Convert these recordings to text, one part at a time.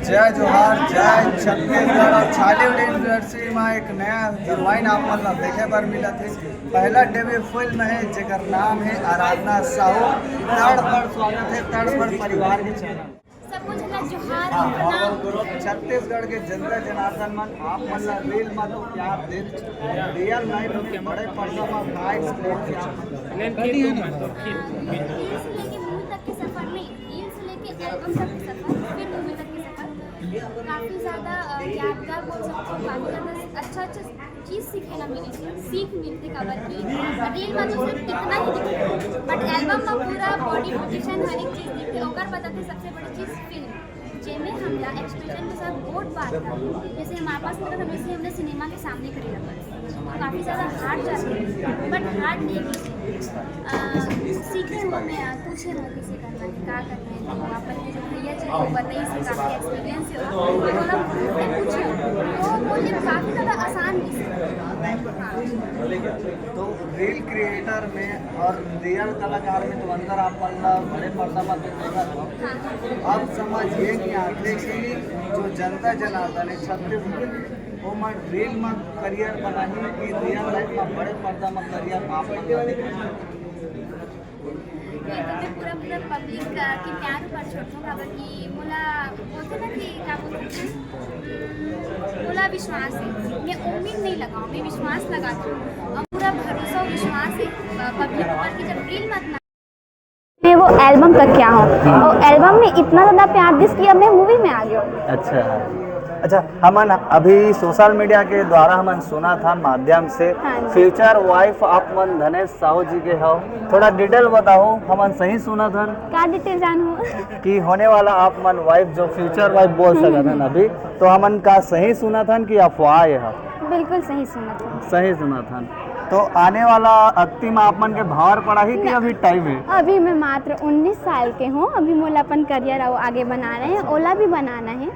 जय जोहार जय छत्तीसगढ़ और छालीवुड इंडस्ट्री में एक नया हीरोइन आप मतलब देखे पर मिला थे। पहला डेब्यू फिल्म है जेकर नाम है आराधना साहू। तड़ पर स्वागत है तड़ पर परिवार के चैनल छत्तीसगढ़ के जनता जनार्दन मन आप मतलब रील में तो प्यार दे रियल लाइफ में बड़े पर्दा में का काफ़ी ज़्यादा यादगार बोल सकते हो। काफ़ी ज़्यादा अच्छा चीज़ सीखेला मिली, सीख मिलती कवर की रील में तो सिर्फ इतना ही दिखते बट एल्बम में पूरा बॉडी पोजिशन हर एक चीज़ दिखती है। और बताते सबसे बड़ी चीज़ फिल्म जिनमें हमला एक्सप्रेशन के साथ बोर्ड बात था। जैसे हमारे पास मतलब हमें हमने सिनेमा के सामने खरीदा पड़ा, काफ़ी ज़्यादा हार्ड जाती है बट हार्ड नहीं सीखे हमें पूछे मोदी से करना है क्या करना है। तो अपन जो भैया जी को बताइए से काफ़ी एक्सपीरियंस हो मतलब पूछे तो बोलिए काफ़ी ज़्यादा आसान भी तो रील क्रिएटर में और रियल कलाकार में तो अंदर आप मतलब बड़े पर्दा पर देखा था। अब समझिए कि आगे की जो जनता जनार्दन है छत्तीसगढ़ वो मैं रील में करियर बनाही कि रियल लाइफ में बड़े पर्दा में करियर आप पूरा पब्लिक की प्यार पर छोड़ो कि मोला बोलते ना कि क्या बोलते मोला विश्वास है। मैं उम्मीद नहीं लगाऊँ, मैं विश्वास लगाती हूँ और पूरा भरोसा और विश्वास है पब्लिक पर कि जब रील मत मैं वो एल्बम तक क्या हूँ और एल्बम में इतना ज़्यादा प्यार दिस कि अब मैं मूवी में आ गया। अच्छा हमन अभी सोशल मीडिया के द्वारा हमन सुना था माध्यम से फ्यूचर वाइफ आप मन धनेश साहू जी के हो। थोड़ा डिटेल बताओ हमन सही सुना था क्या डिटेल जानूँ कि होने वाला आप मन वाइफ जो फ्यूचर वाइफ बोल सकते हैं अभी तो हमन का सही सुना था कि अफवाह है? बिल्कुल सही सुना था। सही सुना था। तो आने वाला अक्ति में आप मन के भावर पड़ा ही कि अभी टाइम है? अभी मैं मात्र 19 साल के हूँ। अभी मोला अपन करियर आगे बना रहे हैं, ओला भी बनाना है।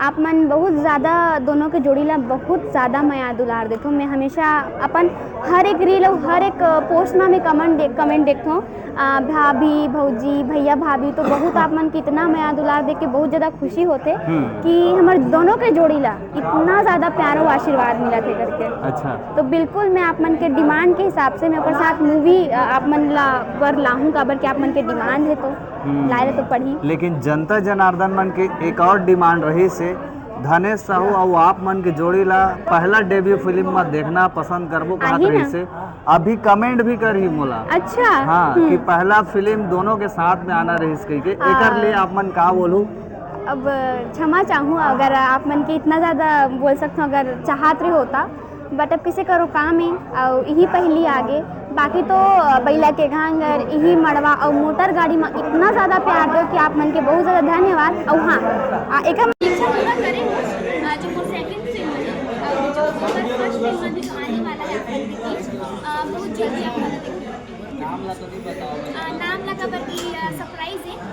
आप मन बहुत ज़्यादा दोनों के जोड़ीला बहुत ज़्यादा माया दुलार देता हूँ। मैं हमेशा अपन हर एक रील और हर एक पोस्ट में मैं कमेंट देखता हूँ भाभी भौजी भैया भाभी। तो बहुत आप मन कितना माया दुलार देख के बहुत ज़्यादा खुशी होते कि हमारे दोनों के जोड़ीला इतना ज़्यादा प्यार और आशीर्वाद मिला थे करके। अच्छा तो बिल्कुल मैं आप मन के डिमांड के हिसाब से मैं अपने साथ मूवी आप मन ला पर लाहूँ काबर के आप मन के डिमांड है तो लाए तो पढ़ी। लेकिन जनता जनार्दन मन के एक और डिमांड रही से धनेश साहू और आप मन के जोड़ी ला पहला डेब्यू फिल्म में देखना पसंद करबो कहत रही से अभी कमेंट भी करही मोला। अच्छा हाँ कि पहला फिल्म दोनों के साथ में आना रही के एकर लिए आप मन का बोलूँ? अब क्षमा चाहूँ अगर आप मन के इतना ज़्यादा बोल सकते हो अगर चाहत रही होता बट अब किसी करो काम है और यही पहली आगे बाकी तो बैला के घांगर यही मड़वा और मोटर गाड़ी में इतना ज़्यादा प्यार दो कि आप मन के बहुत ज़्यादा धन्यवाद। और हाँ एक इच्छा पूरा करें जो वो सेकंड फिल्म है जो फर्स्ट फिल्म में जो आने वाला है अपन के बीच बहुत जल्दी आप नाम लगा बल्कि सरप्राइज है।